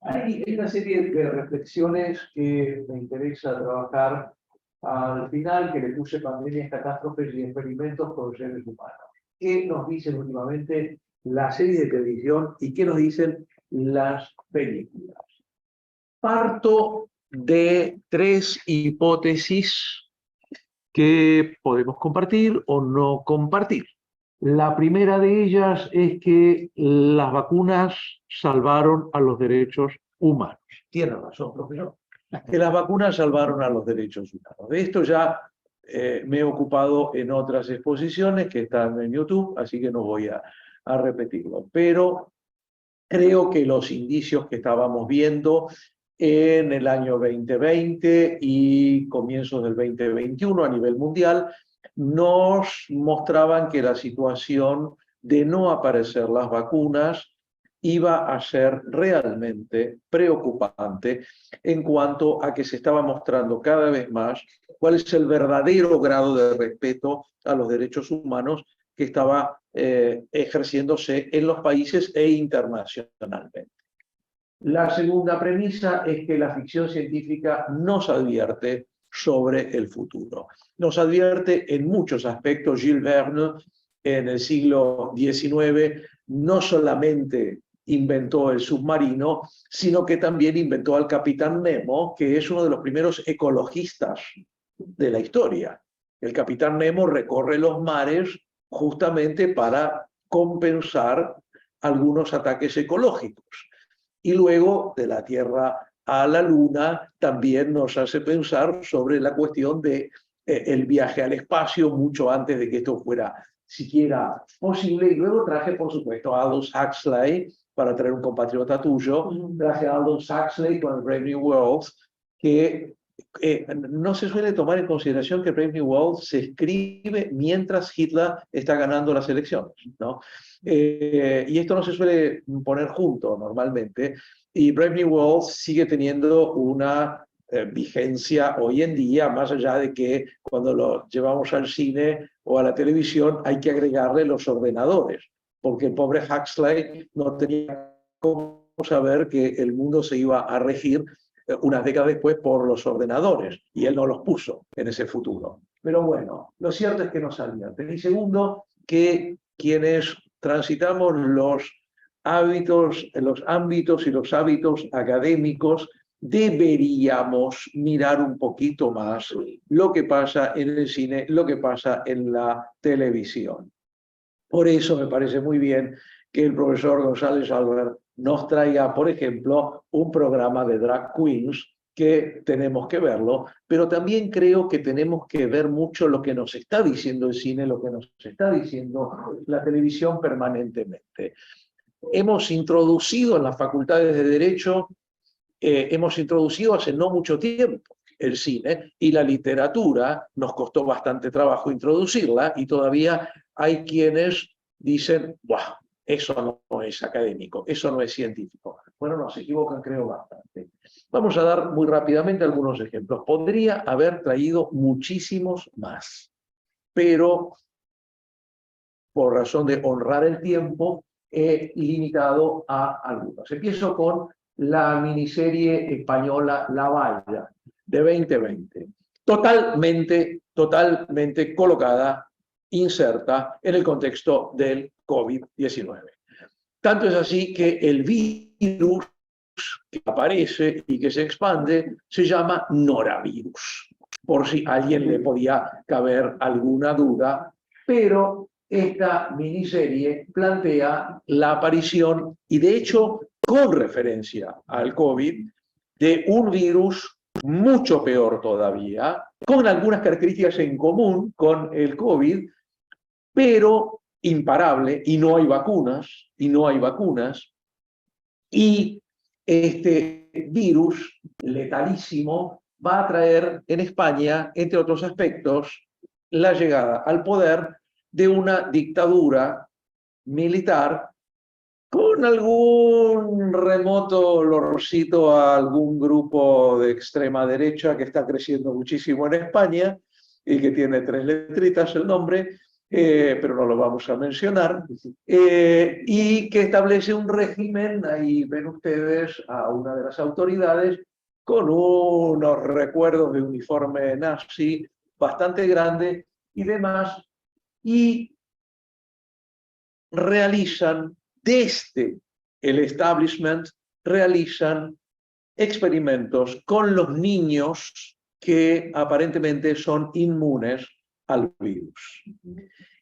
Hay una serie de reflexiones que me interesa trabajar al final, que le puse pandemias, catástrofes y experimentos con seres humanos. ¿Qué nos dicen últimamente la serie de televisión y qué nos dicen las películas? Parto de tres hipótesis que podemos compartir o no compartir. La primera de ellas es que las vacunas salvaron a los derechos humanos. Tiene razón, profesor. Que las vacunas salvaron a los derechos humanos. De esto ya me he ocupado en otras exposiciones que están en YouTube, así que no voy a repetirlo. Pero creo que los indicios que estábamos viendo en el año 2020 y comienzos del 2021 a nivel mundial nos mostraban que la situación de no aparecer las vacunas iba a ser realmente preocupante en cuanto a que se estaba mostrando cada vez más cuál es el verdadero grado de respeto a los derechos humanos que estaba ejerciéndose en los países e internacionalmente. La segunda premisa es que la ficción científica nos advierte sobre el futuro. Nos advierte en muchos aspectos. Jules Verne, en el siglo XIX, no solamente inventó el submarino, sino que también inventó al Capitán Nemo, que es uno de los primeros ecologistas de la historia. El Capitán Nemo recorre los mares justamente para compensar algunos ataques ecológicos. Y luego, de la Tierra a la Luna, también nos hace pensar sobre la cuestión de el viaje al espacio, mucho antes de que esto fuera siquiera posible. Y luego traje, por supuesto, a Aldous Huxley, para traer un compatriota tuyo, traje a Aldous Huxley con Brave New World, que no se suele tomar en consideración que Brave New World se escribe mientras Hitler está ganando las elecciones, ¿no? Y esto no se suele poner junto normalmente, y Brave New World sigue teniendo una vigencia hoy en día, más allá de que cuando lo llevamos al cine o a la televisión hay que agregarle los ordenadores, porque el pobre Huxley no tenía cómo saber que el mundo se iba a regir unas décadas después por los ordenadores, y él no los puso en ese futuro. Pero bueno, lo cierto es que nos advierte. Y segundo, que quienes transitamos los ámbitos y los hábitos académicos, deberíamos mirar un poquito más lo que pasa en el cine, lo que pasa en la televisión. Por eso me parece muy bien que el profesor González Albert nos traiga, por ejemplo, un programa de drag queens, que tenemos que verlo, pero también creo que tenemos que ver mucho lo que nos está diciendo el cine, lo que nos está diciendo la televisión permanentemente. Hemos introducido en las facultades de Derecho, hemos introducido hace no mucho tiempo el cine y la literatura, nos costó bastante trabajo introducirla y todavía hay quienes dicen, ¡buah! Eso no es académico, eso no es científico. Bueno, no, se equivocan, creo, bastante. Vamos a dar muy rápidamente algunos ejemplos. Podría haber traído muchísimos más, pero por razón de honrar el tiempo, he limitado a algunos. Empiezo con la miniserie española La Valla, de 2020. Totalmente colocada, inserta en el contexto del COVID-19. Tanto es así que el virus que aparece y que se expande se llama norovirus, por si a alguien le podía caber alguna duda, pero esta miniserie plantea la aparición, y de hecho con referencia al COVID, de un virus mucho peor todavía, con algunas características en común con el COVID, pero imparable, y no hay vacunas, y este virus letalísimo va a traer en España, entre otros aspectos, la llegada al poder de una dictadura militar con algún remoto olorcito a algún grupo de extrema derecha que está creciendo muchísimo en España y que tiene 3 letritas el nombre, pero no lo vamos a mencionar, y que establece un régimen, ahí ven ustedes a una de las autoridades, con unos recuerdos de uniforme nazi bastante grande y demás, y realizan desde el establishment, realizan experimentos con los niños que aparentemente son inmunes al virus.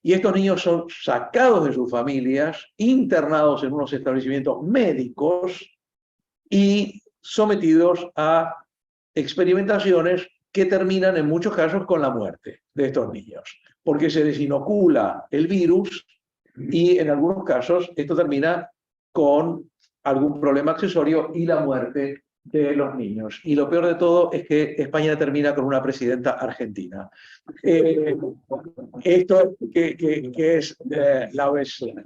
Y estos niños son sacados de sus familias, internados en unos establecimientos médicos y sometidos a experimentaciones que terminan en muchos casos con la muerte de estos niños, porque se les inocula el virus y en algunos casos esto termina con algún problema accesorio y la muerte de los niños. Y lo peor de todo es que España termina con una presidenta argentina. Esto que es la obesidad.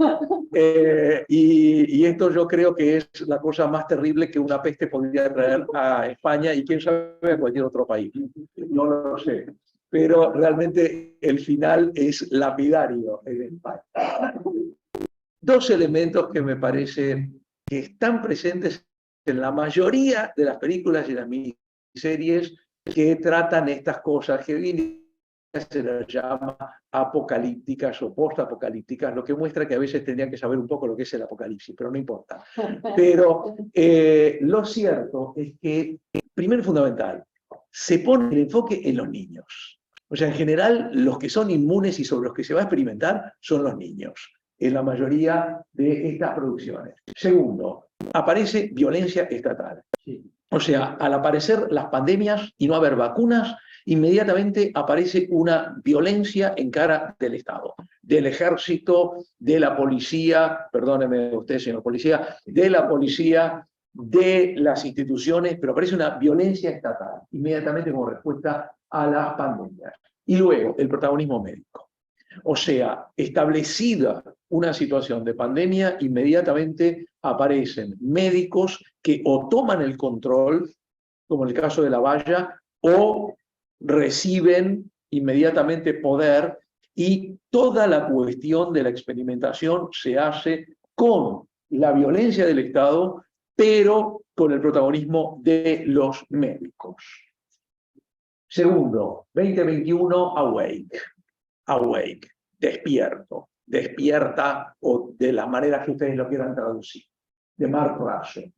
Y esto yo creo que es la cosa más terrible que una peste podría traer a España y quién sabe a cualquier otro país. No lo sé. Pero realmente el final es lapidario en España. Dos elementos que me parece que están presentes en la mayoría de las películas y las miniseries que tratan estas cosas, que hoy se las llama apocalípticas o postapocalípticas, lo que muestra que a veces tendrían que saber un poco lo que es el apocalipsis, pero no importa. Pero lo cierto es que, primero y fundamental, se pone el enfoque en los niños. O sea, en general, los que son inmunes y sobre los que se va a experimentar son los niños, en la mayoría de estas producciones. Segundo, aparece violencia estatal. O sea, al aparecer las pandemias y no haber vacunas, inmediatamente aparece una violencia en cara del Estado, del ejército, de la policía, perdóneme usted, señor policía, de la policía, de las instituciones, pero aparece una violencia estatal, inmediatamente como respuesta a las pandemias. Y luego, el protagonismo médico. O sea, establecida una situación de pandemia, inmediatamente aparecen médicos que o toman el control, como en el caso de la valla, o reciben inmediatamente poder, y toda la cuestión de la experimentación se hace con la violencia del Estado, pero con el protagonismo de los médicos. Segundo, 2021, Awake. Awake, despierto, despierta, o de la manera que ustedes lo quieran traducir, de Mark Russell.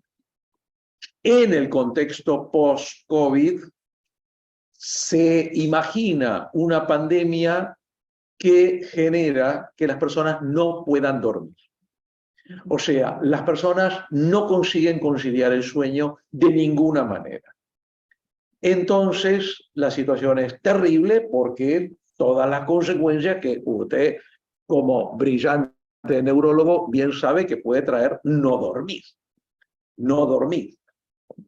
En el contexto post-COVID, se imagina una pandemia que genera que las personas no puedan dormir. O sea, las personas no consiguen conciliar el sueño de ninguna manera. Entonces, la situación es terrible porque todas las consecuencias que usted, como brillante neurólogo, bien sabe que puede traer no dormir. No dormir.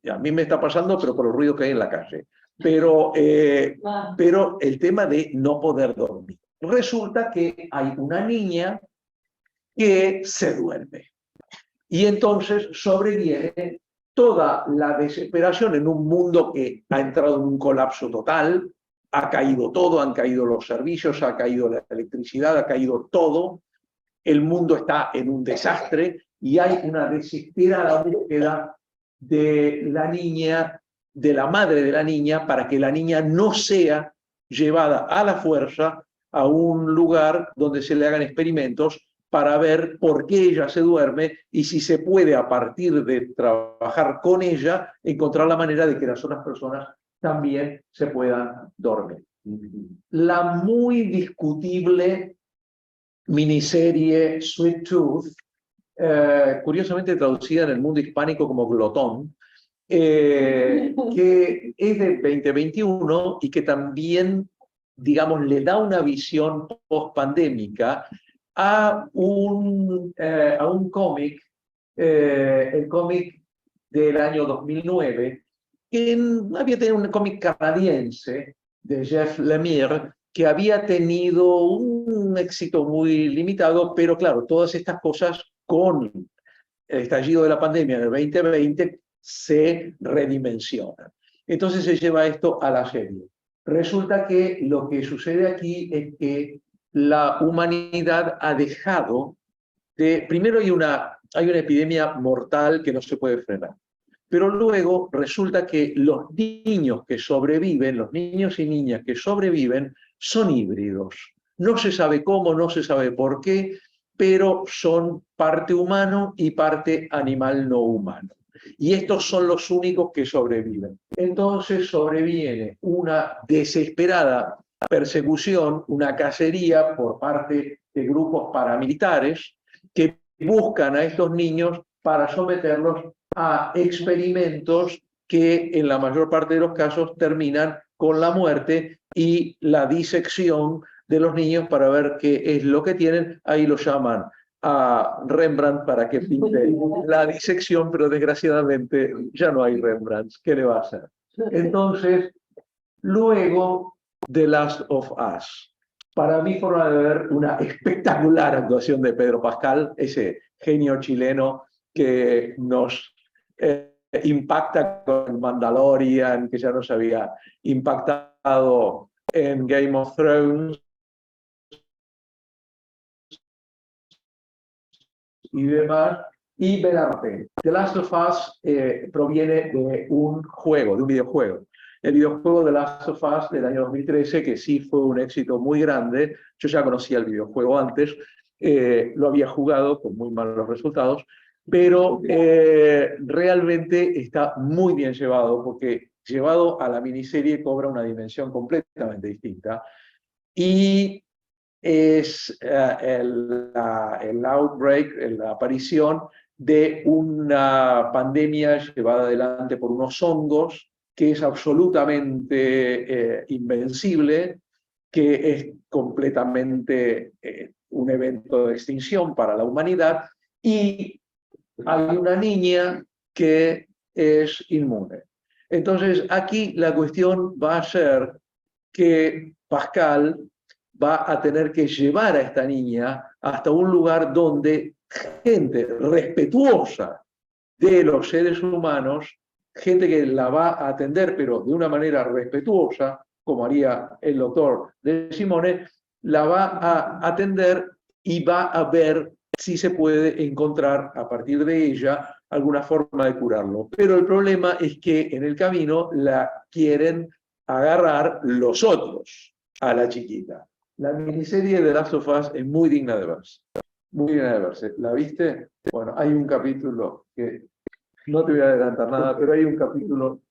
Y a mí me está pasando, pero por el ruido que hay en la calle. Pero el tema de no poder dormir. Resulta que hay una niña que se duerme. Y entonces sobreviene toda la desesperación en un mundo que ha entrado en un colapso total, ha caído todo, han caído los servicios, ha caído la electricidad, ha caído todo, el mundo está en un desastre y hay una desesperada búsqueda de la niña, de la madre de la niña, para que la niña no sea llevada a la fuerza a un lugar donde se le hagan experimentos para ver por qué ella se duerme y si se puede, a partir de trabajar con ella, encontrar la manera de que las otras personas también se puedan dormir. La muy discutible miniserie Sweet Tooth, curiosamente traducida en el mundo hispánico como Glotón, que es de 2021 y que también, digamos, le da una visión post-pandémica a un cómic, el cómic del año 2009, que había tenido un cómic canadiense de Jeff Lemire, que había tenido un éxito muy limitado, pero claro, todas estas cosas con el estallido de la pandemia en el 2020 se redimensionan. Entonces se lleva esto a la serie. Resulta que lo que sucede aquí es que la humanidad ha dejado de... Primero hay una epidemia mortal que no se puede frenar, pero luego resulta que los niños que sobreviven, los niños y niñas que sobreviven, son híbridos. No se sabe cómo, no se sabe por qué, pero son parte humano y parte animal no humano. Y estos son los únicos que sobreviven. Entonces sobreviene una desesperada persecución, una cacería por parte de grupos paramilitares que buscan a estos niños para someterlos a experimentos que en la mayor parte de los casos terminan con la muerte y la disección de los niños para ver qué es lo que tienen. Ahí lo llaman a Rembrandt para que pinte la disección, pero desgraciadamente ya no hay Rembrandts. ¿Qué le va a hacer? Entonces, luego The Last of Us. Para mí forma de ver una espectacular actuación de Pedro Pascal, ese genio chileno que nos impacta con Mandalorian, que ya nos había impactado en Game of Thrones y demás, y Ben Affleck. The Last of Us proviene de un juego, de un videojuego. El videojuego The Last of Us del año 2013, que sí fue un éxito muy grande. Yo ya conocía el videojuego antes, lo había jugado con muy malos resultados, pero realmente está muy bien llevado, porque llevado a la miniserie cobra una dimensión completamente distinta. Y es el outbreak, la aparición de una pandemia llevada adelante por unos hongos que es absolutamente invencible, que es completamente un evento de extinción para la humanidad, y hay una niña que es inmune. Entonces, aquí la cuestión va a ser que Pascal va a tener que llevar a esta niña hasta un lugar donde gente respetuosa de los seres humanos, gente que la va a atender, pero de una manera respetuosa, como haría el doctor de Simone, la va a atender y va a ver si se puede encontrar a partir de ella alguna forma de curarlo. Pero el problema es que en el camino la quieren agarrar los otros a la chiquita. La miniserie de Last of Us es muy digna de verse. Muy digna de verse. ¿La viste? Bueno, hay un capítulo que no te voy a adelantar nada, pero hay un capítulo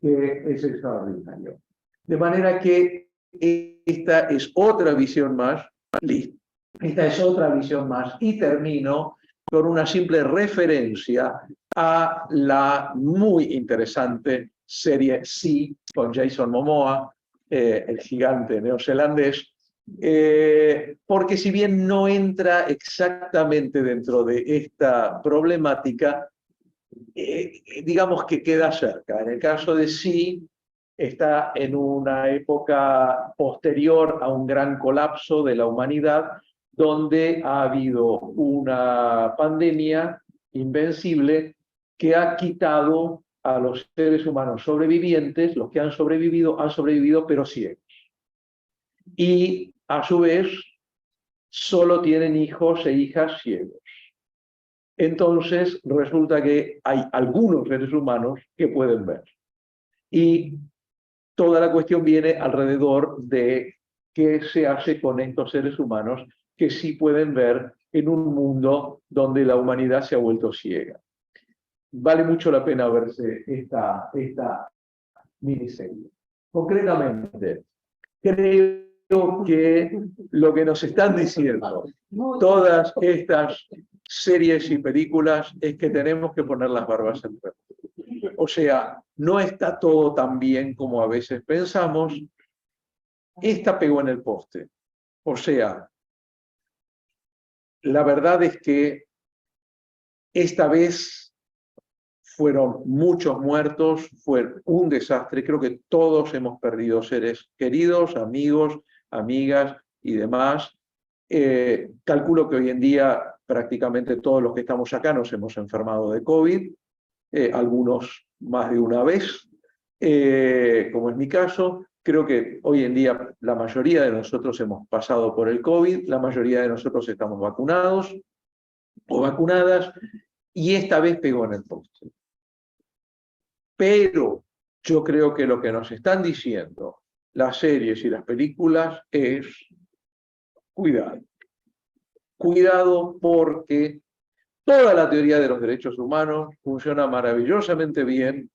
que es extraordinario. De manera que esta es otra visión más. Listo. Esta es otra visión más. Y termino con una simple referencia a la muy interesante serie Sí, con Jason Momoa, el gigante neozelandés, porque si bien no entra exactamente dentro de esta problemática, digamos que queda cerca. En el caso de Sí, está en una época posterior a un gran colapso de la humanidad, donde ha habido una pandemia invencible que ha quitado a los seres humanos sobrevivientes, los que han sobrevivido pero ciegos. Y a su vez, solo tienen hijos e hijas ciegos. Entonces, resulta que hay algunos seres humanos que pueden ver. Y toda la cuestión viene alrededor de qué se hace con estos seres humanos que sí pueden ver en un mundo donde la humanidad se ha vuelto ciega. Vale mucho la pena verse esta miniserie. Concretamente, creo que lo que nos están diciendo todas estas series y películas es que tenemos que poner las barbas en remojo. O sea, no está todo tan bien como a veces pensamos. Esta pegó en el poste. O sea, la verdad es que esta vez fueron muchos muertos, fue un desastre. Creo que todos hemos perdido seres queridos, amigos, amigas y demás. Calculo que hoy en día prácticamente todos los que estamos acá nos hemos enfermado de COVID, algunos más de una vez, como es mi caso, Creo que hoy en día la mayoría de nosotros hemos pasado por el COVID, la mayoría de nosotros estamos vacunados o vacunadas, y esta vez pegó en el poste. Pero yo creo que lo que nos están diciendo las series y las películas es cuidado. Cuidado porque toda la teoría de los derechos humanos funciona maravillosamente bien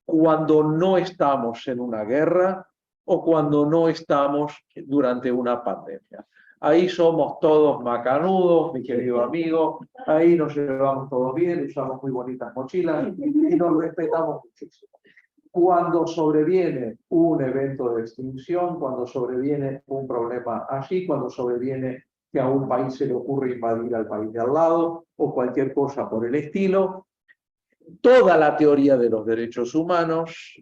cuando no estamos en una guerra o cuando no estamos durante una pandemia. Ahí somos todos macanudos, mi querido amigo, ahí nos llevamos todos bien, usamos muy bonitas mochilas y nos respetamos muchísimo. Cuando sobreviene un evento de extinción, cuando sobreviene un problema así, cuando sobreviene que a un país se le ocurre invadir al país de al lado o cualquier cosa por el estilo, toda la teoría de los derechos humanos,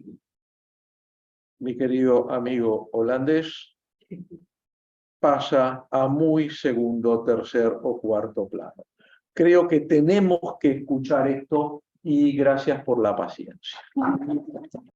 mi querido amigo holandés, pasa a muy segundo, tercer o cuarto plano. Creo que tenemos que escuchar esto y gracias por la paciencia.